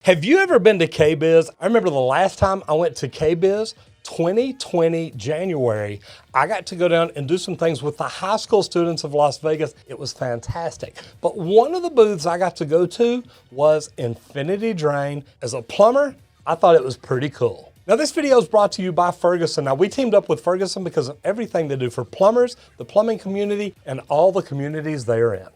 Have you ever been to Kbiz? I remember the last time I went to Kbiz, 2020 January, I got to go down and do some things with the high school students of Las Vegas. It was fantastic. But one of the booths I got to go to was Infinity Drain. As a plumber, I thought it was pretty cool. Now this video is brought to you by Ferguson. Now we teamed up with Ferguson because of everything they do for plumbers, the plumbing community, and all the communities they are in.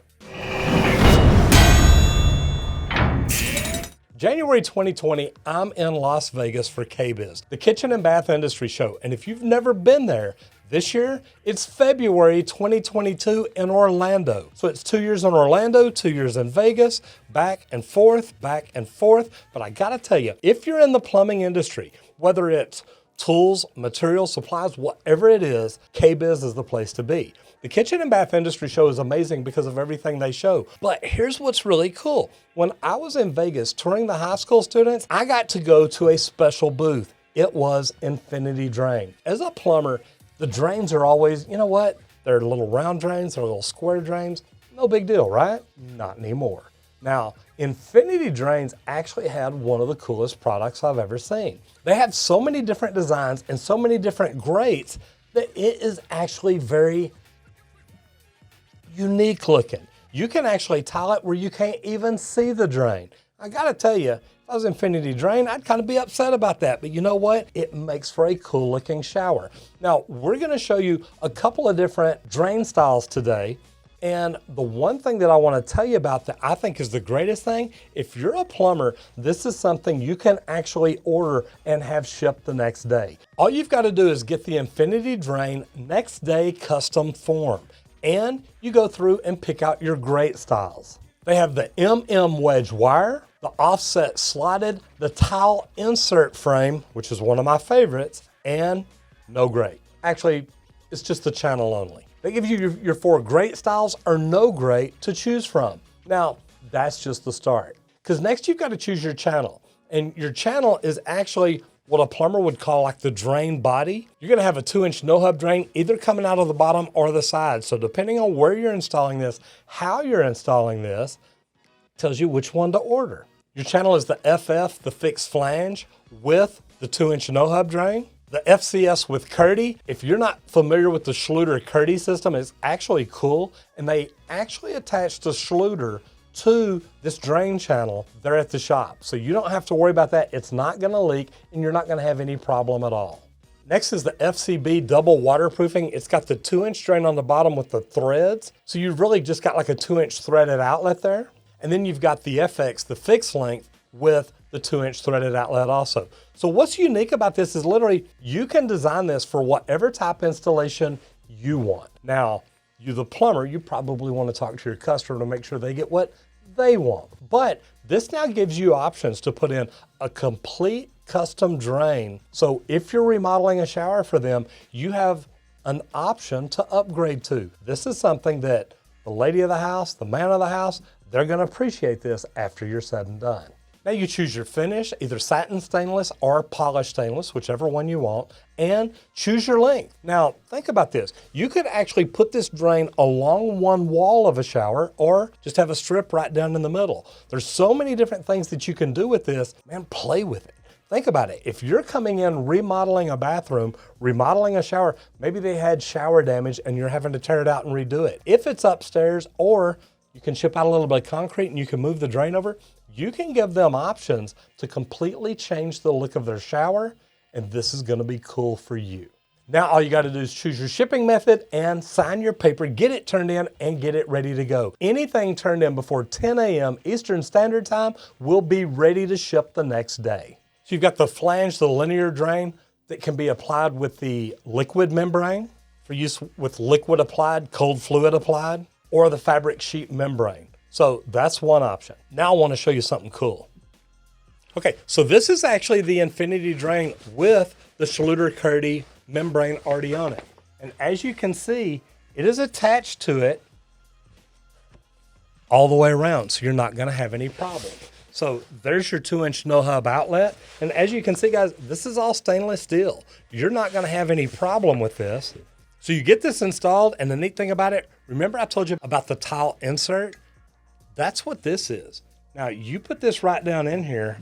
January 2020, I'm in Las Vegas for Kbiz, the kitchen and bath industry show. And if you've never been there, this year, it's February 2022 in Orlando. So it's 2 years in Orlando, 2 years in Vegas, back and forth. But I gotta tell you, if you're in the plumbing industry, whether it's tools, materials, supplies, whatever it is, Kbiz is the place to be. The kitchen and bath industry show is amazing because of everything they show. But here's what's really cool. When I was in Vegas touring the high school students, I got to go to a special booth. It was Infinity Drain. As a plumber, the drains are always, you know what? They're little round drains, they're little square drains. No big deal, right? Not anymore. Now, Infinity Drains actually had one of the coolest products I've ever seen. They have so many different designs and so many different grates that it is actually very unique looking. You can actually tile it where you can't even see the drain. I gotta tell you, if I was Infinity Drain, I'd kind of be upset about that, but you know what? It makes for a cool looking shower. Now, we're gonna show you a couple of different drain styles today. And the one thing that I want to tell you about that I think is the greatest thing, if you're a plumber, this is something you can actually order and have shipped the next day. All you've got to do is get the Infinity Drain next day custom form, and you go through and pick out your grate styles. They have the wedge wire, the offset slotted, the tile insert frame, which is one of my favorites, and no grate. Actually, it's just the channel only. They give you your four grate styles or no grate to choose from. Now, that's just the start. Because next you've got to choose your channel. And your channel is actually what a plumber would call like the drain body. You're gonna have a 2-inch no-hub drain either coming out of the bottom or the side. So depending on where you're installing this, how you're installing this, tells you which one to order. Your channel is the FF, the fixed flange, with the 2-inch no-hub drain. The FCS with Curdy. If you're not familiar with the Schluter Curdy system, it's actually cool. And they actually attach the Schluter to this drain channel there at the shop. So you don't have to worry about that. It's not gonna leak and you're not gonna have any problem at all. Next is the FCB double waterproofing. It's got the 2-inch drain on the bottom with the threads. So you've really just got like a 2-inch threaded outlet there. And then you've got the FX, the fixed length, with the 2-inch threaded outlet also. So what's unique about this is literally you can design this for whatever type installation you want. Now, you the plumber, you probably want to talk to your customer to make sure they get what they want. But this now gives you options to put in a complete custom drain. So if you're remodeling a shower for them, you have an option to upgrade to. This is something that the lady of the house, the man of the house, they're gonna appreciate this after you're said and done. Now you choose your finish, either satin stainless or polished stainless, whichever one you want, and choose your length. Now, think about this. You could actually put this drain along one wall of a shower or just have a strip right down in the middle. There's so many different things that you can do with this. Man, play with it. Think about it. If you're coming in remodeling a bathroom, remodeling a shower, maybe they had shower damage and you're having to tear it out and redo it. If it's upstairs, or you can chip out a little bit of concrete and you can move the drain over, you can give them options to completely change the look of their shower, and this is gonna be cool for you. Now all you gotta do is choose your shipping method and sign your paper, get it turned in, and get it ready to go. Anything turned in before 10 a.m. Eastern Standard Time will be ready to ship the next day. So you've got the flange, the linear drain that can be applied with the liquid membrane for use with liquid applied, cold fluid applied, or the fabric sheet membrane. So that's one option. Now I want to show you something cool. Okay, so this is actually the Infinity Drain with the Schluter Curdy membrane already on it. And as you can see, it is attached to it all the way around, so you're not gonna have any problem. So there's your 2-inch no-hub outlet. And as you can see, guys, this is all stainless steel. You're not gonna have any problem with this. So you get this installed, and the neat thing about it, remember I told you about the tile insert? That's what this is. Now you put this right down in here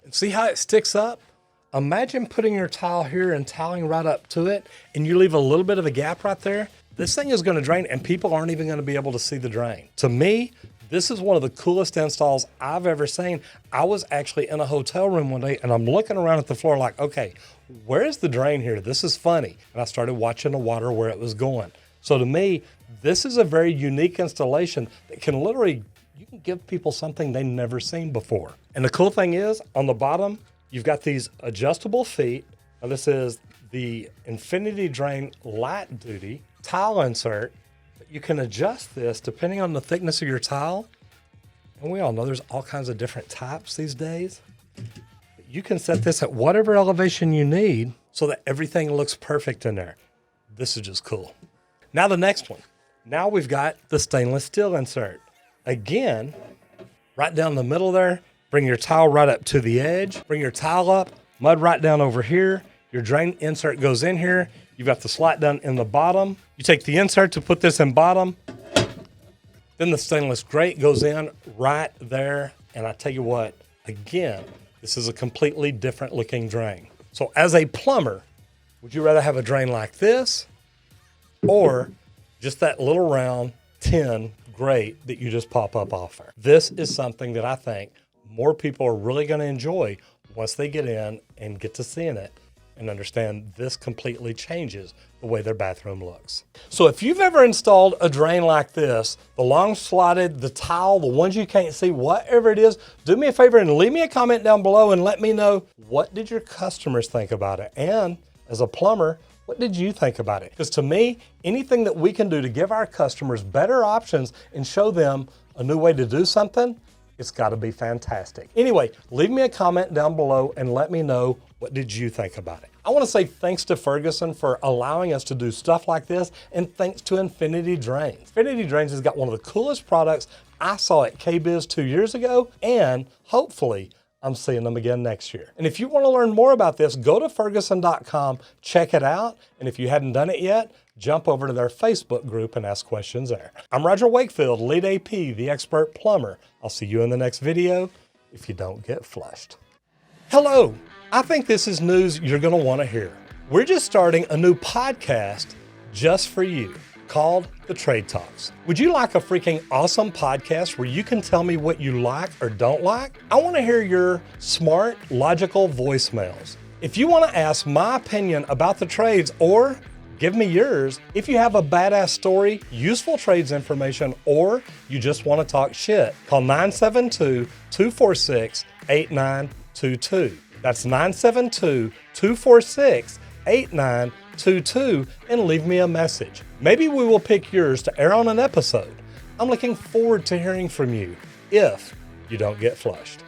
and see how it sticks up? Imagine putting your tile here and tiling right up to it, and you leave a little bit of a gap right there. This thing is gonna drain and people aren't even gonna be able to see the drain. To me, this is one of the coolest installs I've ever seen. I was actually in a hotel room one day and I'm looking around at the floor like, okay, where is the drain here? This is funny. And I started watching the water where it was going. So to me, this is a very unique installation that can literally, you can give people something they've never seen before. And the cool thing is, on the bottom, you've got these adjustable feet. Now this is the Infinity Drain Light Duty tile insert. You can adjust this depending on the thickness of your tile. And we all know there's all kinds of different types these days. You can set this at whatever elevation you need so that everything looks perfect in there. This is just cool. Now the next one. Now we've got the stainless steel insert. Again, right down the middle there, bring your tile right up to the edge, bring your tile up, mud right down over here. Your drain insert goes in here. You've got the slot done in the bottom. You take the insert to put this in bottom. Then the stainless grate goes in right there. And I tell you what, again, this is a completely different looking drain. So as a plumber, would you rather have a drain like this or just that little round tin grate that you just pop up off there? This is something that I think more people are really going to enjoy once they get in and get to seeing it and understand this completely changes the way their bathroom looks. So if you've ever installed a drain like this, the long slotted, the tile, the ones you can't see, whatever it is, do me a favor and leave me a comment down below and let me know, what did your customers think about it? And as a plumber, what did you think about it? Because to me, anything that we can do to give our customers better options and show them a new way to do something, it's got to be fantastic. Anyway, leave me a comment down below and let me know, what did you think about it? I want to say thanks to Ferguson for allowing us to do stuff like this, and thanks to Infinity Drains. Infinity Drains has got one of the coolest products I saw at Kbiz 2 years ago, and hopefully I'm seeing them again next year. And if you want to learn more about this, go to Ferguson.com, check it out, and if you hadn't done it yet, jump over to their Facebook group and ask questions there. I'm Roger Wakefield, Lead AP, the expert plumber. I'll see you in the next video if you don't get flushed. Hello, I think this is news you're gonna wanna hear. We're just starting a new podcast just for you called The Trade Talks. Would you like a freaking awesome podcast where you can tell me what you like or don't like? I wanna hear your smart, logical voicemails. If you wanna ask my opinion about the trades or give me yours, if you have a badass story, useful trades information, or you just wanna talk shit, call 972-246-8922. That's 972-246-8922 and leave me a message. Maybe we will pick yours to air on an episode. I'm looking forward to hearing from you if you don't get flushed.